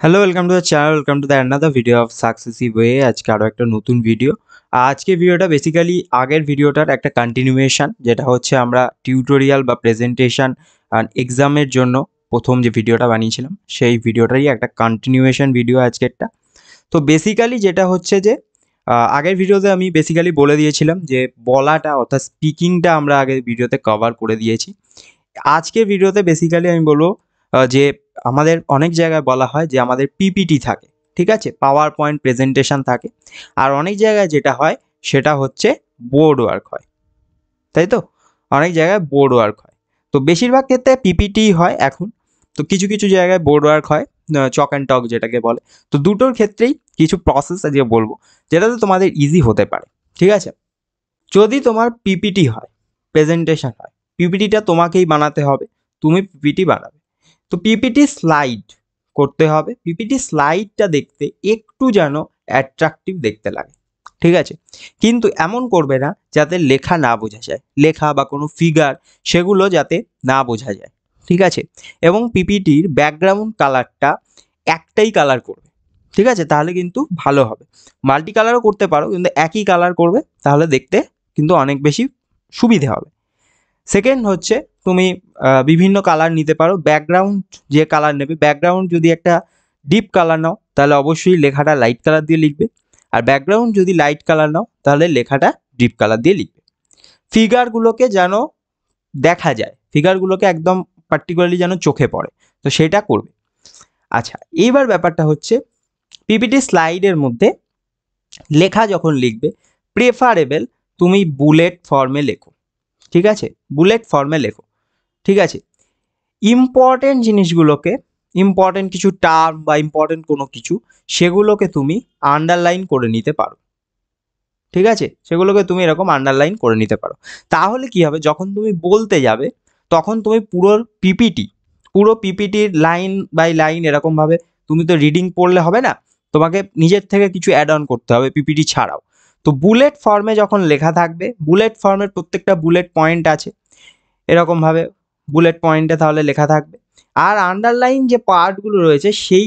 Hello, welcome to the channel, welcome to the another video of successive way. আজকে আরও একটা নতুন video. আজকে ভিডিওটা বেসিক্যালি আগের ভিডিওটার একটা কন্টিনিউয়েশন, যেটা হচ্ছে আমরা টিউটোরিয়াল বা প্রেজেন্টেশন আর এক্সামের জন্য প্রথম যে ভিডিওটা বানিয়েছিলাম সেই ভিডিওটারই একটা কন্টিনিউয়েশন ভিডিও আজকেরটা। তো বেসিক্যালি যেটা হচ্ছে যে আগের ভিডিওতে আমি বেসিক্যালি বলে দিয়েছিলাম যে বলাটা অর্থাৎ স্পিকিংটা আমরা আগের ভিডিওতে কভার করে দিয়েছি। আজকের ভিডিওতে বেসিক্যালি আমি বলবো যে আমাদের অনেক জায়গায় বলা হয় যে আমাদের পিপিটি থাকে, ঠিক আছে, পাওয়ার পয়েন্ট প্রেজেন্টেশন থাকে, আর অনেক জায়গায় যেটা হয় সেটা হচ্ছে বোর্ড ওয়ার্ক হয়, তাই তো? অনেক জায়গায় বোর্ড ওয়ার্ক হয়, তো বেশিরভাগ ক্ষেত্রে পিপিটি হয় এখন। তো কিছু কিছু জায়গায় বোর্ড ওয়ার্ক হয়, চক অ্যান্ড টক যেটাকে বলে। তো দুটোর ক্ষেত্রেই কিছু প্রসেস আজকে বলবো যেটাতে তোমাদের ইজি হতে পারে, ঠিক আছে? যদি তোমার পিপিটি হয়, প্রেজেন্টেশন হয়, পিপিটিটা তোমাকেই বানাতে হবে, তুমি পিপিটি বানাবে। তো পিপিটি স্লাইড করতে হবে, পিপিটি স্লাইডটা দেখতে একটু যেন অ্যাট্রাকটিভ দেখতে লাগে, ঠিক আছে? কিন্তু এমন করবে না যাতে লেখা না বোঝা যায়, লেখা বা কোনো ফিগার সেগুলো যাতে না বোঝা যায়, ঠিক আছে? এবং পিপিটির ব্যাকগ্রাউন্ড কালারটা একটাই কালার করবে, ঠিক আছে? তাহলে কিন্তু ভালো হবে। মাল্টি কালারও করতে পারো, কিন্তু একই কালার করবে, তাহলে দেখতে কিন্তু অনেক বেশি সুবিধে হবে। সেকেন্ড হচ্ছে তুমি বিভিন্ন কালার নিতে পারো। ব্যাকগ্রাউন্ড যে কালার নেবে, ব্যাকগ্রাউন্ড যদি একটা ডিপ কালার নাও তাহলে অবশ্যই লেখাটা লাইট কালার দিয়ে লিখবে, আর ব্যাকগ্রাউন্ড যদি লাইট কালার নাও তাহলে লেখাটা ডিপ কালার দিয়ে লিখবে। ফিগারগুলোকে যেন দেখা যায়, ফিগারগুলোকে একদম পার্টিকুলারলি যেন চোখে পড়ে, তো সেটা করবে। আচ্ছা, এইবার ব্যাপারটা হচ্ছে পিপিটি স্লাইডের মধ্যে লেখা যখন লিখবে, প্রেফারেবল তুমি বুলেট ফর্মে লেখো, ঠিক আছে? বুলেট ফর্মে লেখো, ঠিক আছে? ইম্পর্টেন্ট জিনিসগুলোকে, ইম্পর্টেন্ট কিছু টার্ম বা ইম্পর্টেন্ট কোনো কিছু, সেগুলোকে তুমি আন্ডারলাইন করে নিতে পারো, ঠিক আছে? সেগুলোকে তুমি এরকম আন্ডারলাইন করে নিতে পারো। তাহলে কি হবে, যখন তুমি বলতে যাবে তখন তুমি পুরো পিপিটির লাইন বাই লাইন এরকমভাবে তুমি তো রিডিং পড়লে হবে না, তোমাকে নিজের থেকে কিছু অ্যাড অন করতে হবে পিপিটি ছাড়াও। তো বুলেট ফর্মে যখন লেখা থাকবে, বুলেট ফর্মের প্রত্যেকটা বুলেট পয়েন্ট আছে, এরকমভাবে বুলেট পয়েন্টে তাহলে লেখা থাকবে। আর আন্ডারলাইন যে পার্টগুলো রয়েছে সেই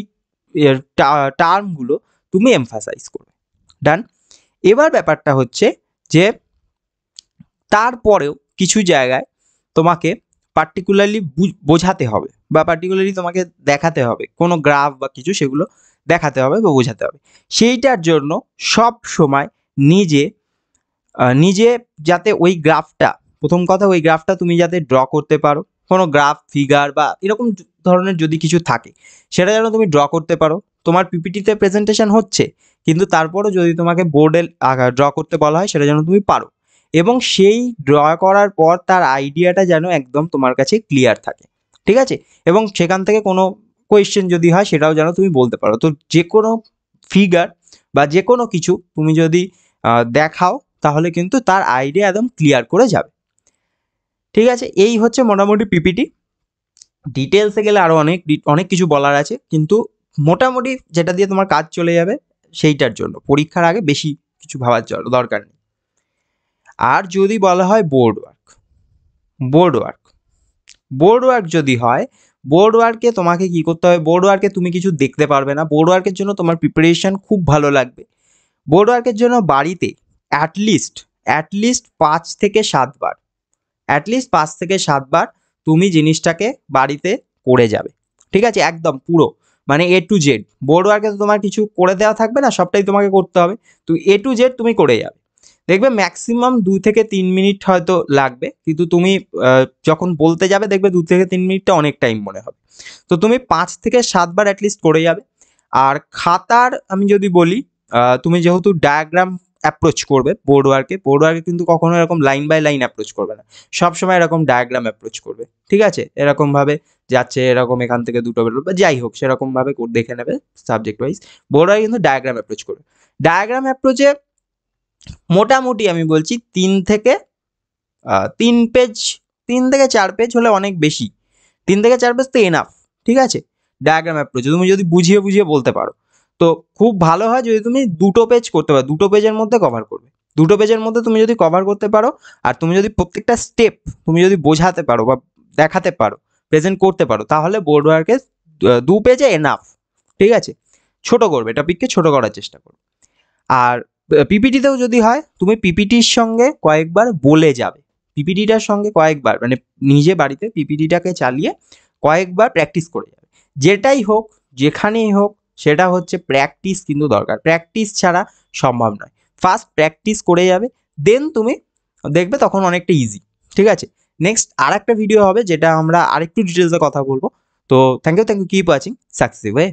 টার্মগুলো তুমি এমফাসাইজ করবে। ডান। এবার ব্যাপারটা হচ্ছে যে তারপরেও কিছু জায়গায় তোমাকে পার্টিকুলারলি বোঝাতে হবে বা পার্টিকুলারলি তোমাকে দেখাতে হবে কোনো গ্রাফ বা কিছু, সেগুলো দেখাতে হবে বা বোঝাতে হবে। সেইটার জন্য সব সময় নিজে নিজে যাতে ওই গ্রাফটা, প্রথম কথা ওই গ্রাফটা তুমি যাতে ড্র করতে পারো, কোনো গ্রাফ ফিগার বা এরকম ধরনের যদি কিছু থাকে সেটা যেন তুমি ড্র করতে পারো। তোমার পিপিটিতে প্রেজেন্টেশন হচ্ছে, কিন্তু তারপরও যদি তোমাকে বোর্ডে ড্র করতে বলা হয় সেটা যেন তুমি পারো, এবং সেই ড্র করার পর তার আইডিয়াটা যেন একদম তোমার কাছে ক্লিয়ার থাকে, ঠিক আছে? এবং সেখান থেকে কোনো কোয়েশ্চেন যদি হয় সেটাও যেন তুমি বলতে পারো। তো যে কোনো ফিগার বা যে কোনো কিছু তুমি যদি দেখাও তাহলে কিন্তু তার আইডিয়া একদম ক্লিয়ার করে যাবে, ঠিক আছে? এই হচ্ছে মোটামুটি পিপিটি। ডিটেলসে গেলে আরও অনেক অনেক কিছু বলার আছে, কিন্তু মোটামুটি যেটা দিয়ে তোমার কাজ চলে যাবে সেইটার জন্য পরীক্ষার আগে বেশি কিছু ভাবার দরকার নেই। আর যদি বলা হয় board work, board work board work যদি হয়, বোর্ড ওয়ার্কে তোমাকে কি করতে হবে, বোর্ড ওয়ার্কে তুমি কিছু দেখতে পারবে না, বোর্ড ওয়ার্কের জন্য তোমার প্রিপারেশন খুব ভালো লাগবে। বোর্ড ওয়ার্কের জন্য বাড়িতে অ্যাটলিস্ট 5 থেকে 7 বার, অ্যাটলিস্ট 5 থেকে 7 বার তুমি জিনিসটাকে বাড়িতে করে যাবে, ঠিক আছে? একদম পুরো মানে A to Z। বোর্ড ওয়ার্কে তো তোমার কিছু করে দেওয়া থাকবে না, সবটাই তোমাকে করতে হবে। তো A to Z তুমি করে যাবে, দেখবে ম্যাক্সিমাম 2 থেকে 3 মিনিট হয়তো লাগবে, কিন্তু তুমি যখন বলতে যাবে দেখবে 2 থেকে 3 মিনিটটা অনেক টাইম মনে হবে। তো তুমি 5 থেকে 7 বার অ্যাটলিস্ট করে যাবে। আর খাতার আমি যদি বলি, তুমি যেহেতু ডায়াগ্রাম অ্যাপ্রোচ করবে বোর্ড ওয়ার্কে, বোর্ড ওয়ার্কে কিন্তু কখনো এরকম লাইন বাই লাইন অ্যাপ্রোচ করবে না, সবসময় এরকম ডায়াগ্রাম অ্যাপ্রোচ করবে, ঠিক আছে? এরকমভাবে যাচ্ছে, এরকম এখান থেকে দুটো বেরোলো বা যাই হোক সেরকমভাবে দেখে নেবে সাবজেক্ট ওয়াইজ। বোর্ড ওয়ার্কে কিন্তু ডায়াগ্রাম অ্যাপ্রোচ করবে। ডায়াগ্রাম অ্যাপ্রোচে মোটামুটি আমি বলছি 3 পেজ, 3 থেকে 4 পেজ হলে অনেক বেশি, 3 থেকে 4 পেজ তো এনাফ, ঠিক আছে? ডায়াগ্রাম অ্যাপ্রোচে তুমি যদি বুঝিয়ে বুঝিয়ে বলতে পারো তো খুব ভালো হয়। যদি তুমি 2 পেজ করতে পারো, 2 পেজের মধ্যে কভার করবে, 2 পেজের মধ্যে তুমি যদি কভার করতে পারো, আর তুমি যদি প্রত্যেকটা স্টেপ তুমি যদি বোঝাতে পারো বা দেখাতে পারো, প্রেজেন্ট করতে পারো, তাহলে বোর্ড ওয়ার্কে 2 পেজে এনাফ, ঠিক আছে, ছোট করবে, টপিককে ছোট করার চেষ্টা করবে। আর পিপিটিতেও যদি হয় তুমি পিপিটির সঙ্গে কয়েকবার বলে যাবে, পিপিটিটার সঙ্গে কয়েকবার মানে নিজে বাড়িতে পিপিটিটাকে চালিয়ে কয়েকবার প্র্যাকটিস করে যাবে। যেটাই হোক যেখানেই হোক সেটা হচ্ছে প্র্যাকটিস কিন্তু দরকার, প্র্যাকটিস ছাড়া সম্ভব নয়। ফার্স্ট প্র্যাকটিস করে যাবে, দেন তুমি দেখবে তখন অনেকটা ইজি। ঠিক আছে, নেক্সট আর একটা ভিডিও হবে যেটা আমরা আরেকটু ডিটেলসে কথা বলবো। তো thank you, keep watching success way.